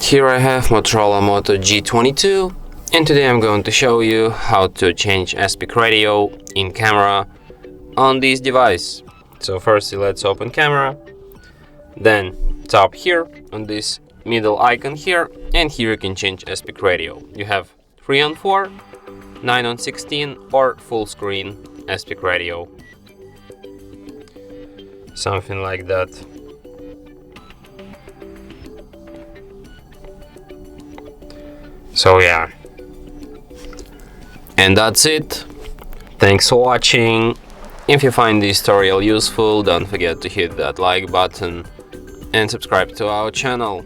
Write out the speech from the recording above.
Here I have Motorola Moto G22, and today I'm going to show you how to change aspect ratio in camera on this device. So firstly, let's open camera, then tap here on this middle icon here, and here you can change aspect ratio. You have 3:4, 9:16 or full screen aspect ratio, something like that. So yeah, and that's it. Thanks for watching. If you find this tutorial useful, don't forget to hit that like button and subscribe to our channel.